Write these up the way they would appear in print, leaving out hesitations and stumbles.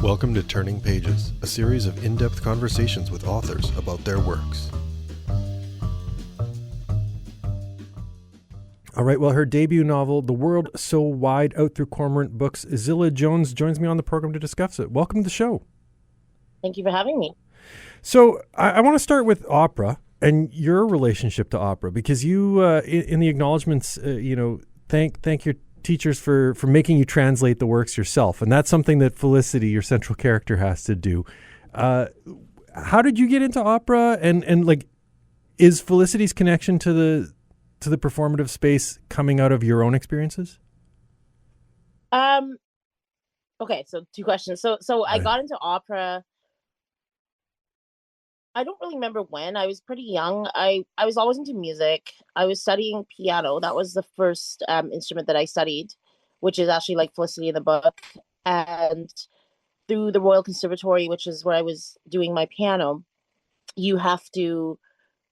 Welcome to Turning Pages, a series of in-depth conversations with authors about their works. All right, well, her debut novel, The World So Wide, out through Cormorant Books, Zilla Jones joins me on the program to discuss it. Welcome to the show. Thank you for having me. So I want to start with opera and your relationship to opera, because you, in the acknowledgments, thank your teachers for making you translate the works yourself. And that's something that Felicity, your central character, has to do. How did you get into opera? And like, is Felicity's connection to the performative space coming out of your own experiences? Okay, so two questions. So I got into opera. I don't really remember when. I was pretty young. I was always into music. I was studying piano. That was the first instrument that I studied, which is actually like Felicity in the book. And through the Royal Conservatory, which is where I was doing my piano, you have to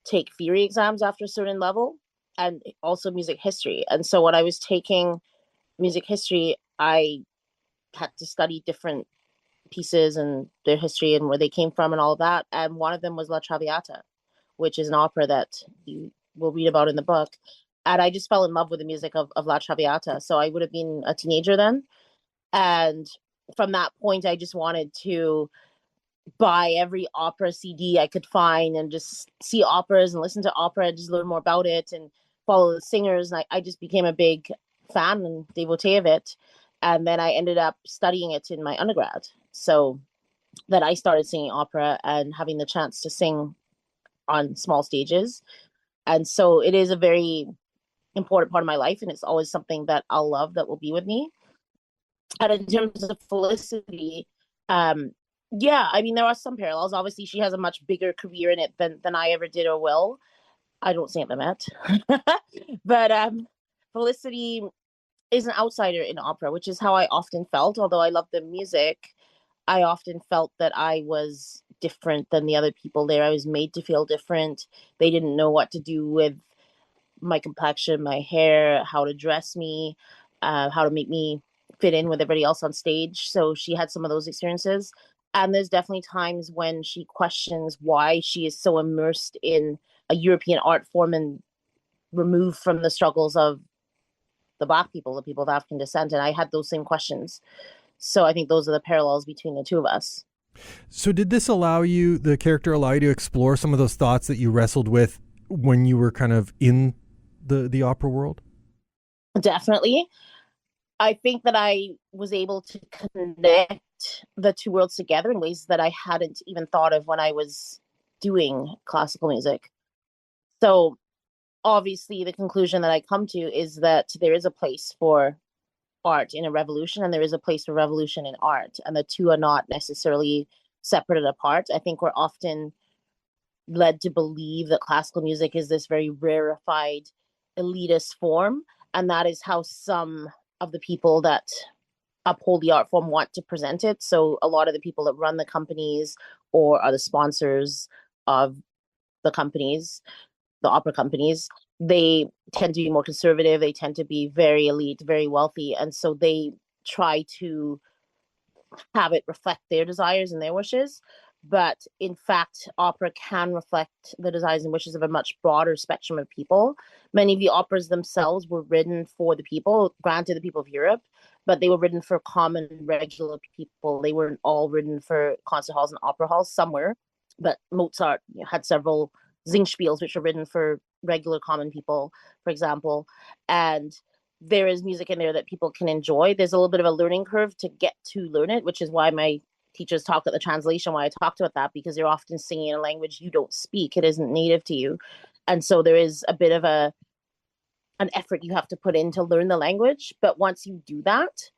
take theory exams after a certain level and also music history. And so when I was taking music history, I had to study different pieces and their history and where they came from and all of that. And one of them was La Traviata, which is an opera that you will read about in the book. And I just fell in love with the music of La Traviata. So I would have been a teenager then. And from that point, I just wanted to buy every opera CD I could find and just see operas and listen to opera and just learn more about it and follow the singers. And I just became a big fan and devotee of it. And then I ended up studying it in my undergrad. So that I started singing opera and having the chance to sing on small stages. And so it is a very important part of my life. And it's always something that I'll love, that will be with me. And in terms of Felicity, yeah, I mean, there are some parallels. Obviously, she has a much bigger career in it than I ever did or will. I don't say at the Met. But Felicity is an outsider in opera, which is how I often felt. Although I love the music, I often felt that I was different than the other people there. I was made to feel different. They didn't know what to do with my complexion, my hair, how to dress me, how to make me fit in with everybody else on stage. So she had some of those experiences. And there's definitely times when she questions why she is so immersed in a European art form and removed from the struggles of the Black people, the people of African descent. And I had those same questions. So I think those are the parallels between the two of us. So did this the character allow you to explore some of those thoughts that you wrestled with when you were kind of in the opera world? Definitely. I think that I was able to connect the two worlds together in ways that I hadn't even thought of when I was doing classical music. So obviously the conclusion that I come to is that there is a place for art in a revolution and there is a place for revolution in art, and the two are not necessarily separated apart. I think we're often led to believe that classical music is this very rarefied elitist form, and that is how some of the people that uphold the art form want to present it. So a lot of the people that run the companies or are the sponsors of the companies, the opera companies, they tend to be more conservative. They tend to be very elite, very wealthy. And so they try to have it reflect their desires and their wishes. But in fact, opera can reflect the desires and wishes of a much broader spectrum of people. Many of the operas themselves were written for the people, granted the people of Europe, but they were written for common, regular people. They weren't all written for concert halls and opera halls. Some were, but Mozart had several Singspiels, which are written for regular common people, for example. And there is music in there that people can enjoy. There's a little bit of a learning curve to get to learn it, which is why my teachers talk at the translation, why I talked about that, because you're often singing in a language you don't speak. It isn't native to you. And so there is a bit of an effort you have to put in to learn the language. But once you do that,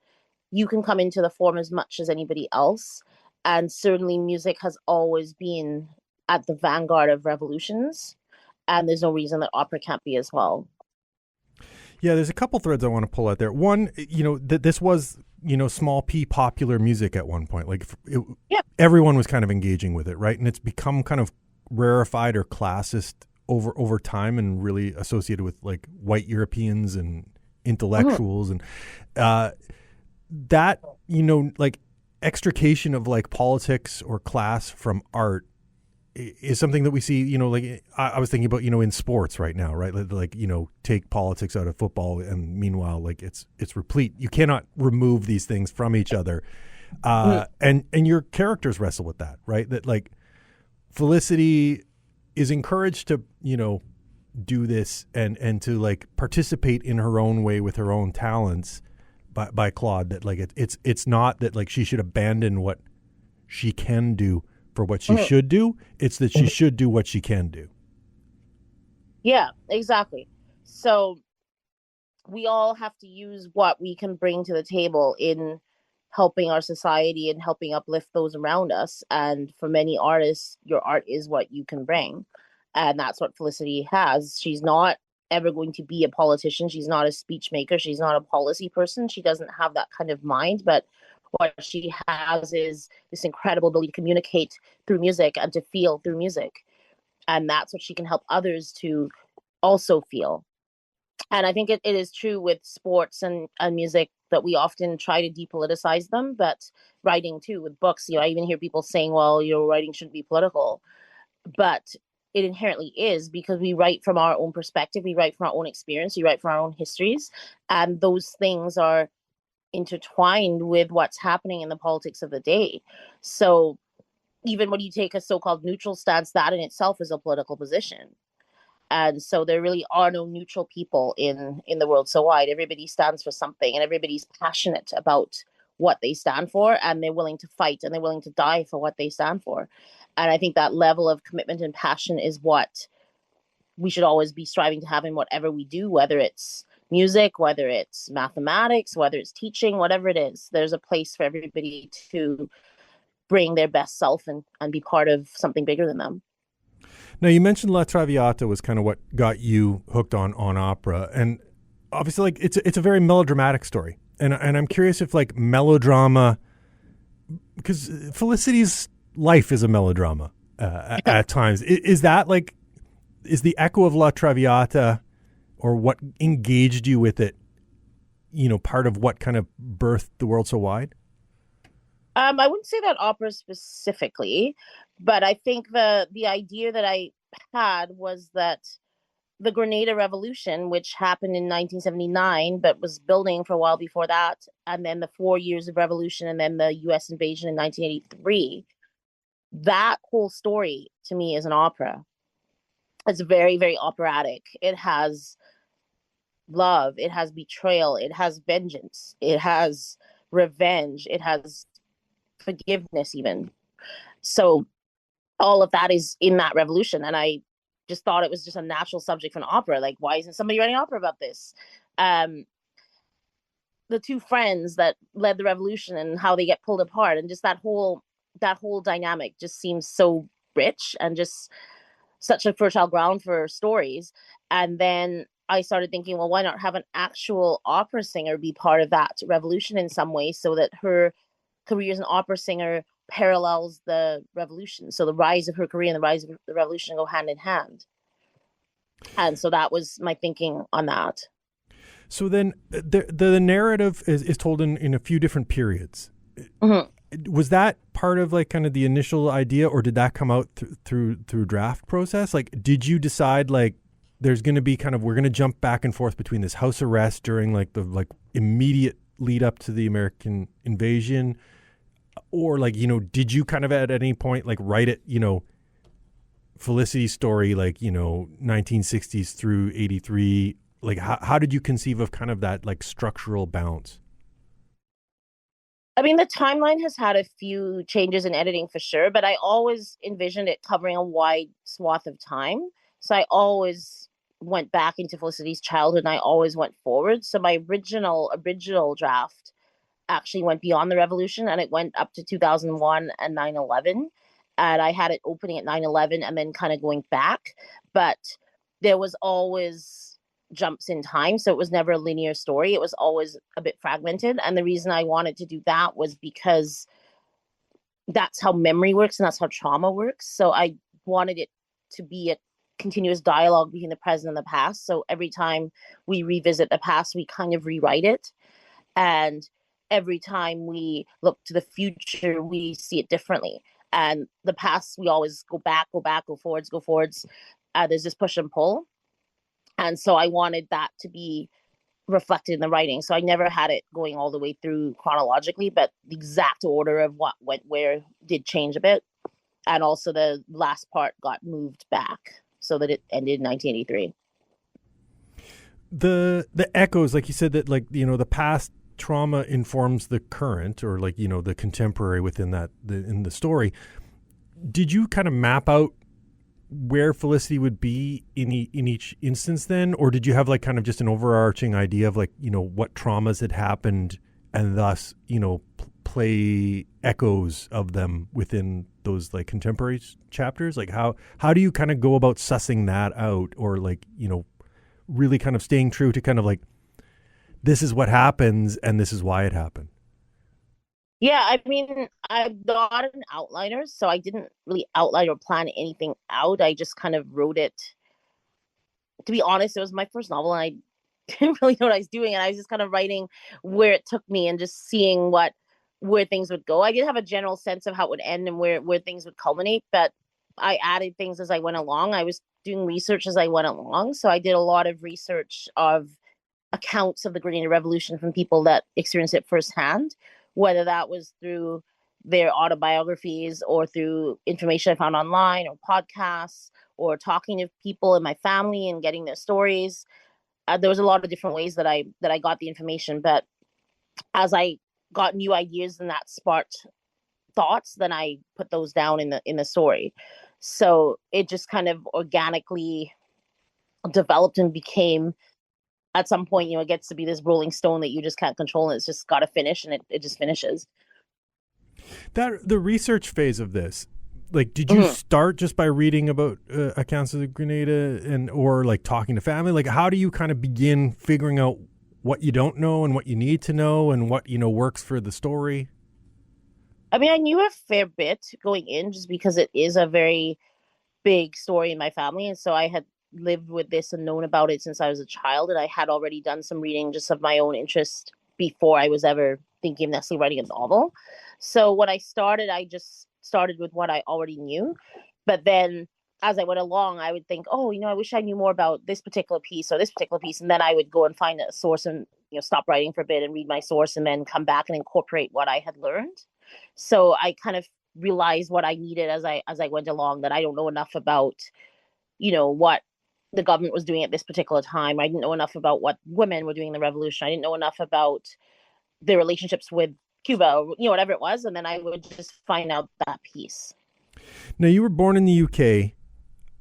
you can come into the form as much as anybody else. And certainly music has always been at the vanguard of revolutions. And there's no reason that opera can't be as well. Yeah, there's a couple threads I want to pull out there. One, that this was, small p popular music at one point. Like everyone was kind of engaging with it, right? And it's become kind of rarefied or classist over time and really associated with like white Europeans and intellectuals. And that, like extrication of like politics or class from art is something that we see, like I was thinking about, in sports right now, right? Like, take politics out of football, and meanwhile, like it's replete. You cannot remove these things from each other. And your characters wrestle with that, right? That like Felicity is encouraged to, do this and to like participate in her own way with her own talents by Claude, that like it's not that like she should abandon what she can do for what she should do. It's that she should do what she can do. Yeah, exactly. So we all have to use what we can bring to the table in helping our society and helping uplift those around us. And for many artists, your art is what you can bring. And that's what Felicity has. She's not ever going to be a politician. She's not a speech maker. She's not a policy person. She doesn't have that kind of mind. But what she has is this incredible ability to communicate through music and to feel through music. And that's what she can help others to also feel. And I think it is true with sports and music that we often try to depoliticize them, but writing too, with books, I even hear people saying, well, writing shouldn't be political. But it inherently is, because we write from our own perspective, we write from our own experience, we write from our own histories, and those things are intertwined with what's happening in the politics of the day. So even when you take a so-called neutral stance, that in itself is a political position. And so there really are no neutral people in the world so wide. Everybody stands for something, and everybody's passionate about what they stand for, and they're willing to fight and they're willing to die for what they stand for. And I think that level of commitment and passion is what we should always be striving to have in whatever we do, whether it's music, whether it's mathematics, whether it's teaching, whatever it is. There's a place for everybody to bring their best self and be part of something bigger than them. Now, you mentioned La Traviata was kind of what got you hooked on opera, and obviously, like it's a very melodramatic story, and I'm curious if like melodrama, because Felicity's life is a melodrama at times. Is that like, is the echo of La Traviata, or what engaged you with it, part of what kind of birthed The World So Wide? I wouldn't say that opera specifically, but I think the idea that I had was that the Grenada Revolution, which happened in 1979, but was building for a while before that, and then the 4 years of revolution, and then the U.S. invasion in 1983, that whole story to me is an opera. It's very, very operatic. It has love, it has betrayal, it has vengeance, it has revenge, it has forgiveness even. So all of that is in that revolution, and I just thought it was just a natural subject for an opera. Like, why isn't somebody writing opera about this? The two friends that led the revolution and how they get pulled apart, and just that whole dynamic just seems so rich and just such a fertile ground for stories. And then I started thinking, well, why not have an actual opera singer be part of that revolution in some way, so that her career as an opera singer parallels the revolution. So the rise of her career and the rise of the revolution go hand in hand. And so that was my thinking on that. So then the narrative is told in a few different periods. Mm-hmm. Was that part of like kind of the initial idea, or did that come out through draft process? Like, did you decide like there's going to be kind of, we're going to jump back and forth between this house arrest during like the like immediate lead up to the American invasion, or like, did you kind of at any point like write it, Felicity's story, like, 1960s through 83, like how did you conceive of kind of that like structural bounce? I mean, the timeline has had a few changes in editing for sure, but I always envisioned it covering a wide swath of time. So I always went back into Felicity's childhood, and I always went forward. So my original draft actually went beyond the revolution, and it went up to 2001 and 9/11. And I had it opening at 9/11 and then kind of going back. But there was always jumps in time. So it was never a linear story. It was always a bit fragmented. And the reason I wanted to do that was because that's how memory works and that's how trauma works. So I wanted it to be a continuous dialogue between the present and the past. So every time we revisit the past, we kind of rewrite it. And every time we look to the future, we see it differently. And the past, we always go back, go back, go forwards, go forwards. There's this push and pull. And so I wanted that to be reflected in the writing. So I never had it going all the way through chronologically, but the exact order of what went where did change a bit. And also the last part got moved back so that it ended in 1983. The echoes, like you said, that like, you know, the past trauma informs the current, or like, you know, the contemporary within that in the story. Did you kind of map out where Felicity would be in each instance then, or did you have like kind of just an overarching idea of like, you know, what traumas had happened and thus, you know, play echoes of them within those like contemporary chapters? Like how do you kind of go about sussing that out, or like, you know, really kind of staying true to kind of like, this is what happens and this is why it happened? Yeah, I mean, I'm not an outliner, so I didn't really outline or plan anything out. I just kind of wrote it. To be honest, it was my first novel, and I didn't really know what I was doing, and I was just kind of writing where it took me and just seeing where things would go. I did have a general sense of how it would end and where things would culminate, but I added things as I went along. I was doing research as I went along, so I did a lot of research of accounts of the Grenada Revolution from people that experienced it firsthand, whether that was through their autobiographies or through information I found online or podcasts or talking to people in my family and getting their stories. There was a lot of different ways that I got the information, but as I got new ideas and that sparked thoughts, then I put those down in the story. So it just kind of organically developed and became, at some point, you know, it gets to be this rolling stone that you just can't control, and it's just got to finish, and it just finishes. That the research phase of this, like, did you start just by reading about accounts of the Grenada or like talking to family? Like, how do you kind of begin figuring out what you don't know and what you need to know and what, you know, works for the story? I mean, I knew a fair bit going in just because it is a very big story in my family. And so I had lived with this and known about it since I was a child. And I had already done some reading just of my own interest before I was ever thinking of necessarily writing a novel. So when I started, I just started with what I already knew. But then as I went along, I would think, oh, you know, I wish I knew more about this particular piece or this particular piece. And then I would go and find a source and, you know, stop writing for a bit and read my source and then come back and incorporate what I had learned. So I kind of realized what I needed as I went along, that I don't know enough about, you know, what the government was doing at this particular time. I didn't know enough about what women were doing in the revolution. I didn't know enough about their relationships with Cuba, or, you know, whatever it was. And then I would just find out that piece. Now, you were born in the UK.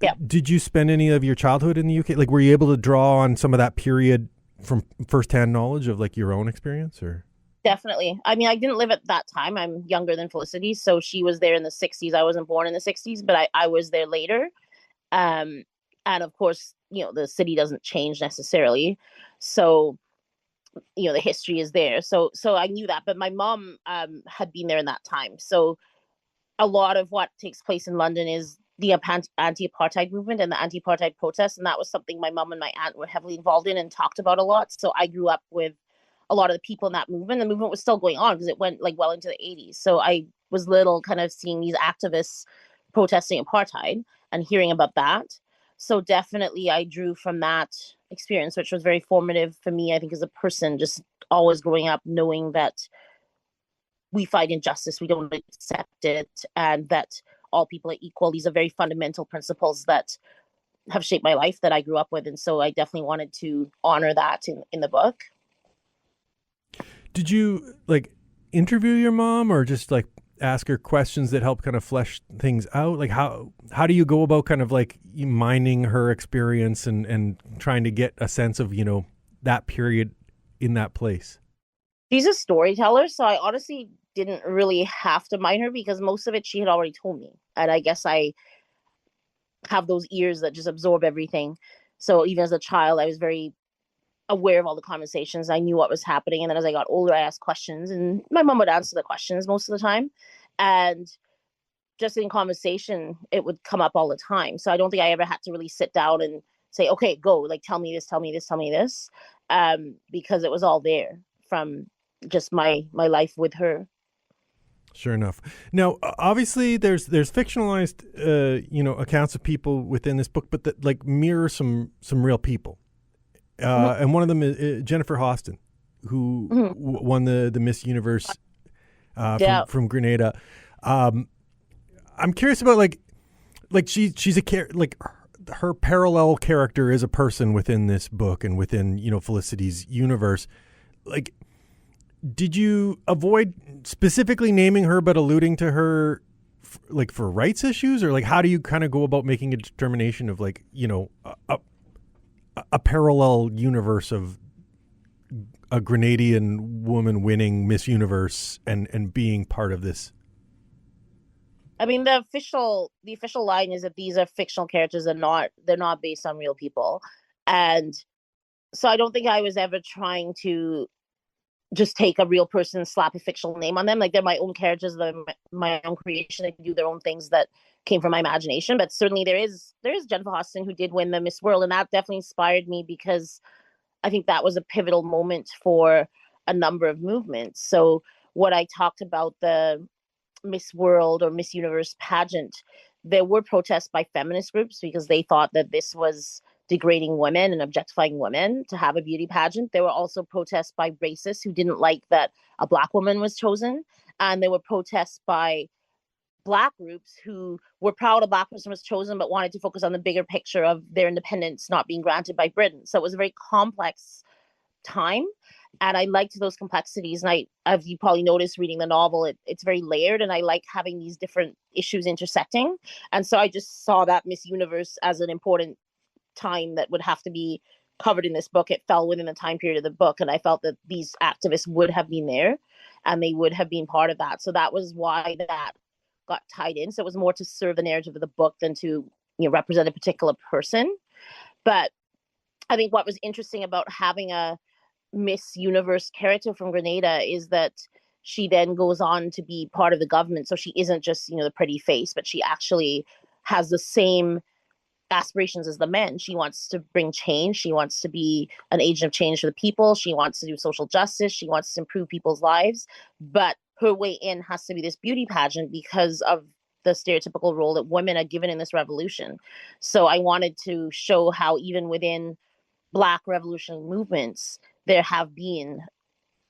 Yeah. Did you spend any of your childhood in the UK? Like, were you able to draw on some of that period from firsthand knowledge of like your own experience, or? Definitely. I mean, I didn't live at that time. I'm younger than Felicity. So she was there in the 60s. I wasn't born in the 60s, but I was there later. And of course, you know, the city doesn't change necessarily. So, you know, the history is there. So I knew that. But my mom had been there in that time. So a lot of what takes place in London is the anti-apartheid movement and the anti-apartheid protests. And that was something my mom and my aunt were heavily involved in and talked about a lot. So I grew up with a lot of the people in that movement. The movement was still going on because it went like well into the 80s. So I was little kind of seeing these activists protesting apartheid and hearing about that. So definitely I drew from that experience, which was very formative for me, I think, as a person, just always growing up knowing that we fight injustice, we don't accept it, and that all people are equal. These are very fundamental principles that have shaped my life that I grew up with. And so I definitely wanted to honor that in the book. Did you like interview your mom or just like ask her questions that help kind of flesh things out? Like how do you go about kind of like mining her experience and trying to get a sense of, you know, that period in that place? She's a storyteller, so I honestly didn't really have to mine her because most of it she had already told me. And I guess I have those ears that just absorb everything. So even as a child, I was very aware of all the conversations. I knew what was happening. And then as I got older, I asked questions and my mom would answer the questions most of the time. And just in conversation, it would come up all the time. So I don't think I ever had to really sit down and say, okay, go, like, tell me this, tell me this, tell me this. Because it was all there from just my life with her. Sure enough. Now, obviously, there's fictionalized, accounts of people within this book, but that like mirror some real people. And one of them is Jennifer Hostin, who Mhm. won the Miss Universe Yeah. from Grenada. I'm curious about like she's like her parallel character is a person within this book and within Felicity's universe. Like, did you avoid specifically naming her but alluding to her like for rights issues, or like how do you kind of go about making a determination of like a parallel universe of a Grenadian woman winning Miss Universe and being part of this? I mean, the official line is that these are fictional characters and they're not based on real people. And so I don't think I was ever trying to just take a real person and slap a fictional name on them. Like, they're my own characters, they're my own creation. They can do their own things that came from my imagination. But certainly there is Jennifer Hostin, who did win the Miss World, and that definitely inspired me because I think that was a pivotal moment for a number of movements. So what I talked about, the Miss World or Miss Universe pageant, there were protests by feminist groups because they thought that this was degrading women and objectifying women to have a beauty pageant. There were also protests by racists who didn't like that a Black woman was chosen. And there were protests by Black groups who were proud a Black person was chosen but wanted to focus on the bigger picture of their independence not being granted by Britain. So it was a very complex time, and I liked those complexities. And as you probably noticed reading the novel, it's very layered, and I like having these different issues intersecting. And so I just saw that Miss Universe as an important time that would have to be covered in this book. It fell within the time period of the book, and I felt that these activists would have been there and they would have been part of that. So that was why that got tied in. So it was more to serve the narrative of the book than to represent a particular person. But I think what was interesting about having a Miss Universe character from Grenada is that she then goes on to be part of the government. So she isn't just, the pretty face, but she actually has the same aspirations as the men. She wants to bring change. She wants to be an agent of change for the people. She wants to do social justice. She wants to improve people's lives. But her way in has to be this beauty pageant because of the stereotypical role that women are given in this revolution. So I wanted to show how even within Black revolutionary movements, there have been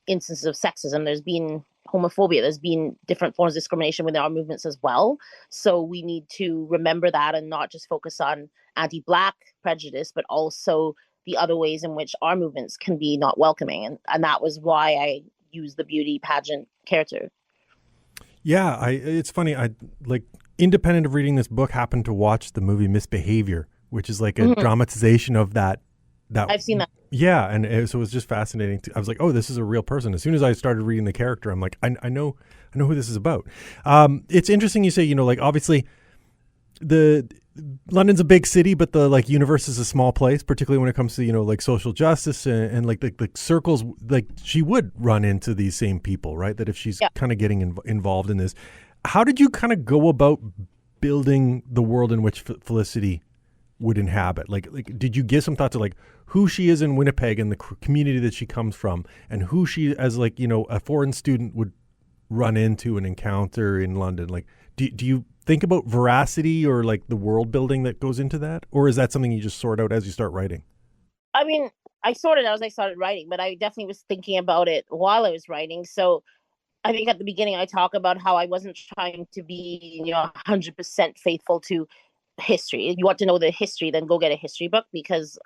instances of sexism. There's been homophobia. There's been different forms of discrimination within our movements as well. So we need to remember that and not just focus on anti-Black prejudice, but also the other ways in which our movements can be not welcoming. And that was why I used the beauty pageant character. Yeah, it's funny. I like independent of reading this book, happened to watch the movie Misbehavior, which is like a dramatization of that. I've seen that. Yeah, and so it was just fascinating. I was like, oh, this is a real person. As soon as I started reading the character, I'm like, I know who this is about. It's interesting you say, like obviously, the London's a big city, but the like universe is a small place, particularly when it comes to like social justice and like the circles. Like she would run into these same people, right? That if she's kind of getting involved in this, how did you kind of go about building the world in which Felicity would inhabit? Like did you give some thought to like who she is in Winnipeg and the community that she comes from, and who she as like a foreign student would run into and encounter in London? Like do you think about veracity or like the world building that goes into that, or is that something you just sort out as you start writing? I mean, I sorted out as I started writing, but I definitely was thinking about it while I was writing. So I think at the beginning I talk about how I wasn't trying to be 100% faithful to history. If you want to know the history, then go get a history book, because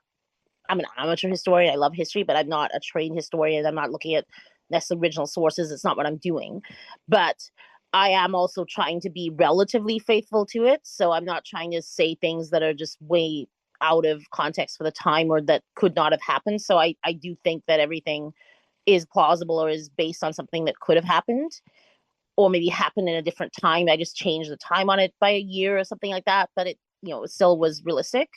I'm an amateur historian. I love history, but I'm not a trained historian. I'm not looking at necessarily original sources. It's not what I'm doing. But I am also trying to be relatively faithful to it. So I'm not trying to say things that are just way out of context for the time or that could not have happened. So I do think that everything is plausible or is based on something that could have happened or maybe happened in a different time. I just changed the time on it by a year or something like that. But it still was realistic.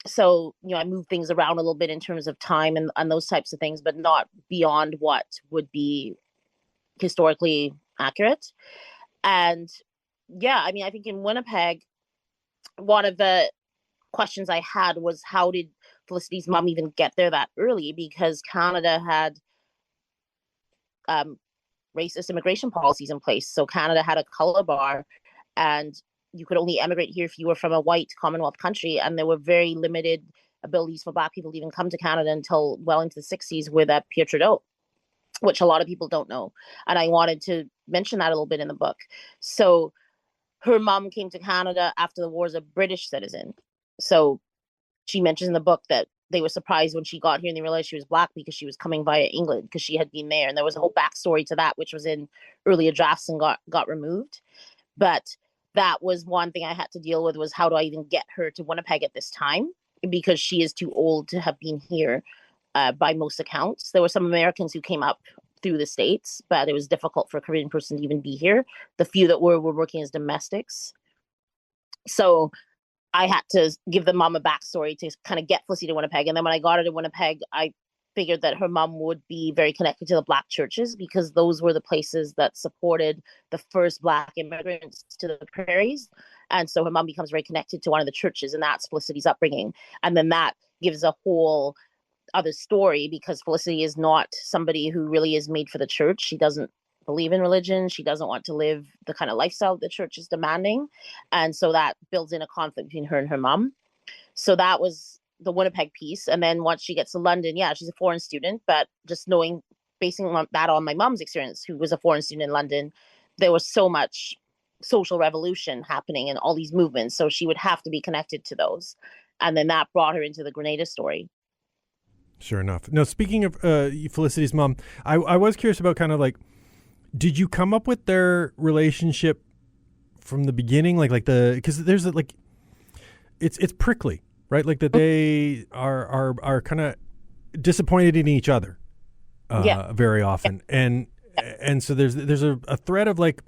So I move things around a little bit in terms of time and those types of things, but not beyond what would be historically accurate. And I mean, I think in Winnipeg, one of the questions I had was, how did Felicity's mom even get there that early? Because Canada had racist immigration policies in place. So Canada had a color bar, and you could only emigrate here if you were from a white Commonwealth country, and there were very limited abilities for Black people to even come to Canada until well into the 60s with Pierre Trudeau, which a lot of people don't know. And I wanted to mention that a little bit in the book. So her mom came to Canada after the war as a British citizen. So she mentions in the book that they were surprised when she got here and they realized she was Black because she was coming via England because she had been there. And there was a whole backstory to that, which was in earlier drafts and got removed. But that was one thing I had to deal with, was how do I even get her to Winnipeg at this time? Because she is too old to have been here by most accounts. There were some Americans who came up through the States, but it was difficult for a Caribbean person to even be here. The few that were working as domestics. So I had to give the mom a backstory to kind of get Felicity to Winnipeg. And then when I got her to Winnipeg, I figured that her mom would be very connected to the Black churches because those were the places that supported the first Black immigrants to the prairies. And so her mom becomes very connected to one of the churches, and that's Felicity's upbringing. And then that gives a whole other story because Felicity is not somebody who really is made for the church. She doesn't believe in religion. She doesn't want to live the kind of lifestyle the church is demanding. And so that builds in a conflict between her and her mom. So that was the Winnipeg piece. And then once she gets to London, yeah, she's a foreign student, but just basing that on my mom's experience, who was a foreign student in London, there was so much social revolution happening and all these movements. So she would have to be connected to those. And then that brought her into the Grenada story. Sure enough. Now, speaking of Felicity's mom, I was curious about kind of like, did you come up with their relationship from the beginning? Because there's like, it's prickly, right? Like that they are kind of disappointed in each other very often. Yeah. And so there's a thread of like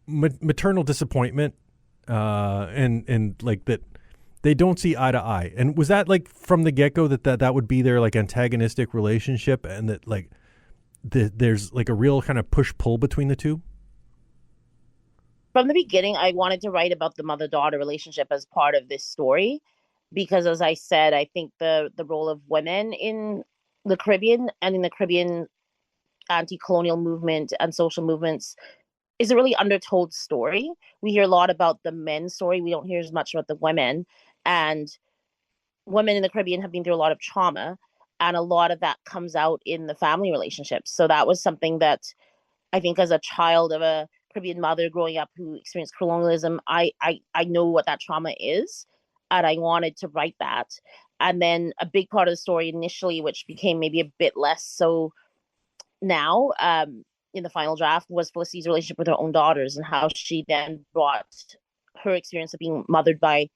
maternal disappointment and like that they don't see eye to eye. And was that like from the get-go that would be their like antagonistic relationship, and that like there's like a real kind of push-pull between the two? From the beginning, I wanted to write about the mother-daughter relationship as part of this story because, as I said, I think the role of women in the Caribbean and in the Caribbean anti-colonial movement and social movements is a really undertold story. We hear a lot about the men's story. We don't hear as much about the women. And women in the Caribbean have been through a lot of trauma, and a lot of that comes out in the family relationships. So that was something that I think, as a child of a Caribbean mother growing up who experienced colonialism, I know what that trauma is, and I wanted to write that. And then a big part of the story initially, which became maybe a bit less so now, in the final draft, was Felicity's relationship with her own daughters and how she then brought her experience of being mothered by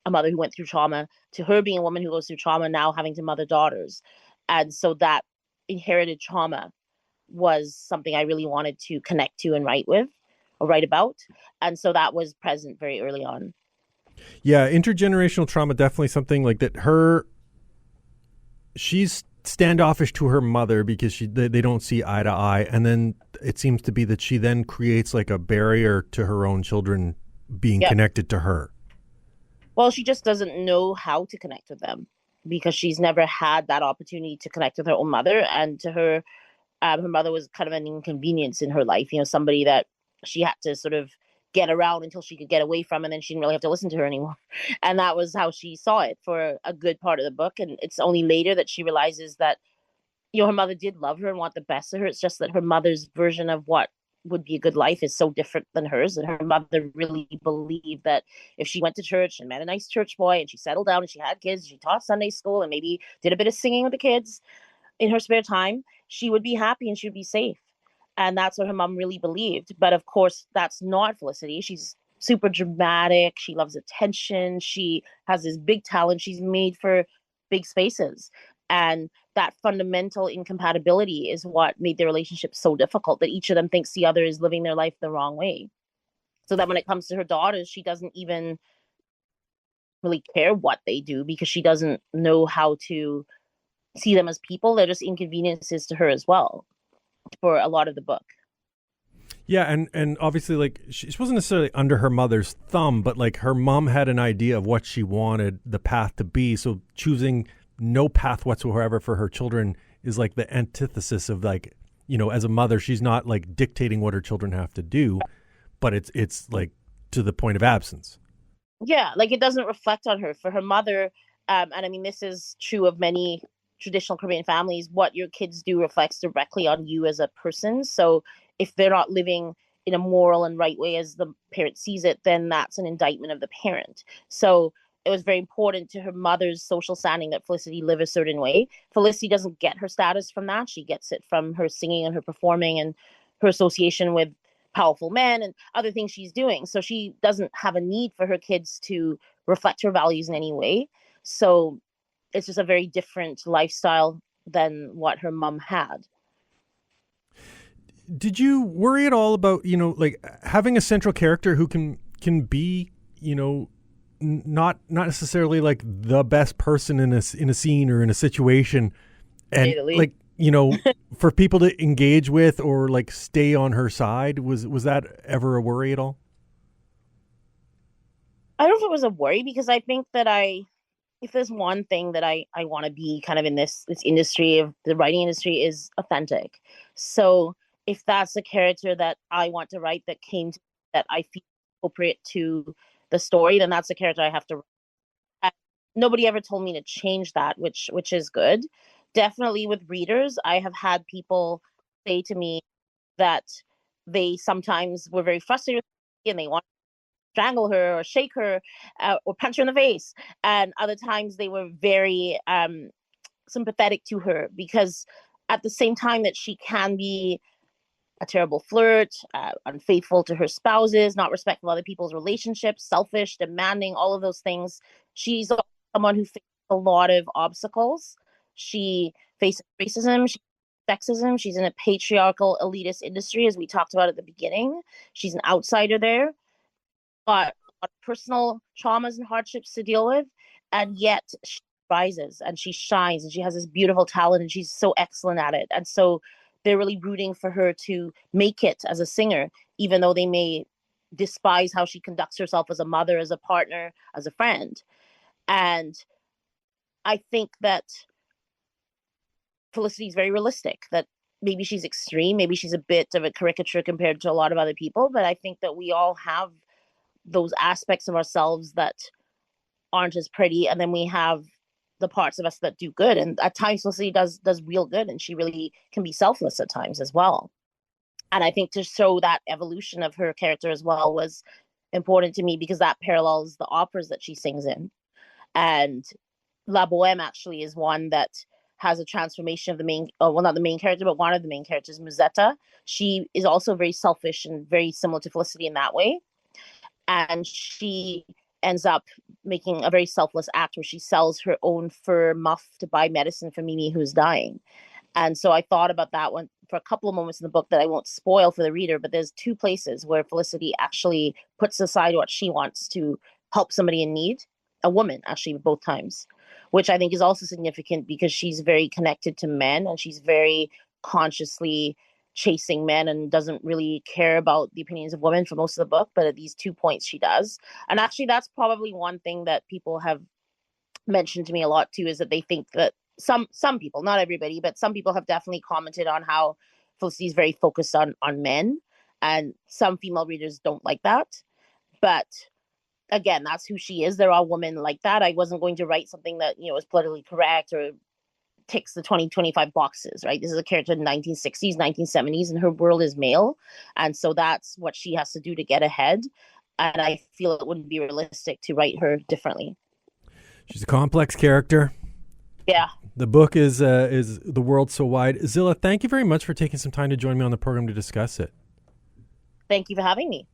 a mother who went through trauma to her being a woman who goes through trauma, now having to mother daughters. And so that inherited trauma was something I really wanted to connect to and write about. And so that was present very early on. Yeah, intergenerational trauma, definitely something like that. She's standoffish to her mother because they don't see eye to eye, and then it seems to be that she then creates like a barrier to her own children being connected to her. Well, she just doesn't know how to connect with them because she's never had that opportunity to connect with her own mother. And to her, her mother was kind of an inconvenience in her life, somebody that she had to sort of get around until she could get away from, and then she didn't really have to listen to her anymore. And that was how she saw it for a good part of the book. And it's only later that she realizes that, her mother did love her and want the best of her. It's just that her mother's version of what would be a good life is so different than hers. And her mother really believed that if she went to church and met a nice church boy and she settled down and she had kids, she taught Sunday school and maybe did a bit of singing with the kids in her spare time, she would be happy and she would be safe. And that's what her mom really believed. But of course, that's not Felicity. She's super dramatic. She loves attention. She has this big talent. She's made for big spaces. And that fundamental incompatibility is what made their relationship so difficult, that each of them thinks the other is living their life the wrong way. So that when it comes to her daughters, she doesn't even really care what they do because she doesn't know how to see them as people. They're just inconveniences to her as well for a lot of the book. Yeah, and obviously, like, she wasn't necessarily under her mother's thumb, but like her mom had an idea of what she wanted the path to be. So choosing no path whatsoever for her children is like the antithesis of like, as a mother, she's not like dictating what her children have to do, but it's like to the point of absence. Yeah, like it doesn't reflect on her. For her mother, and I mean, this is true of many traditional Caribbean families, what your kids do reflects directly on you as a person. So if they're not living in a moral and right way as the parent sees it, then that's an indictment of the parent. So it was very important to her mother's social standing that Felicity live a certain way. Felicity doesn't get her status from that. She gets it from her singing and her performing and her association with powerful men and other things she's doing. So she doesn't have a need for her kids to reflect her values in any way. So it's just a very different lifestyle than what her mom had. Did you worry at all about, like having a central character who can be, not necessarily like the best person in a scene or in a situation, and like, for people to engage with or like stay on her side? Was that ever a worry at all? I don't know if it was a worry, because I think that if there's one thing that I want to be kind of in this industry of the writing industry, is authentic. So if that's the character that I want to write that I feel appropriate to the story, then that's the character I have to write. Nobody ever told me to change that, which is good. Definitely with readers, I have had people say to me that they sometimes were very frustrated and they want strangle her or shake her or punch her in the face. And other times they were very sympathetic to her, because at the same time that she can be a terrible flirt, unfaithful to her spouses, not respectful of other people's relationships, selfish, demanding, all of those things, she's someone who faces a lot of obstacles. She faces racism, sexism. She's in a patriarchal, elitist industry, as we talked about at the beginning. She's an outsider there. Got personal traumas and hardships to deal with, and yet she rises and she shines and she has this beautiful talent and she's so excellent at it. And so they're really rooting for her to make it as a singer, even though they may despise how she conducts herself as a mother, as a partner, as a friend. And I think that Felicity is very realistic, that maybe she's extreme, maybe she's a bit of a caricature compared to a lot of other people, but I think that we all have those aspects of ourselves that aren't as pretty, and then we have the parts of us that do good, and at times Felicity does real good, and she really can be selfless at times as well. And I think to show that evolution of her character as well was important to me, because that parallels the operas that she sings in. And La Boheme actually is one that has a transformation of the main, well, not the main character, but one of the main characters, Musetta. She is also very selfish and very similar to Felicity in that way. And she ends up making a very selfless act where she sells her own fur muff to buy medicine for Mimi, who's dying. And so I thought about that one for a couple of moments in the book that I won't spoil for the reader, but there's two places where Felicity actually puts aside what she wants to help somebody in need, a woman, actually, both times, which I think is also significant because she's very connected to men and she's very consciously chasing men and doesn't really care about the opinions of women for most of the book, but at these 2 points she does. And actually that's probably one thing that people have mentioned to me a lot too, is that they think that some people, not everybody, but some people have definitely commented on how Felicity is very focused on men, and some female readers don't like that. But again, that's who she is. There are women like that. I wasn't going to write something that, is politically correct or ticks the 2025 boxes, right? This is a character in the 1960s, 1970s, and her world is male. And so that's what she has to do to get ahead. And I feel it wouldn't be realistic to write her differently. She's a complex character. Yeah. The book is The World So Wide. Zilla, thank you very much for taking some time to join me on the program to discuss it. Thank you for having me.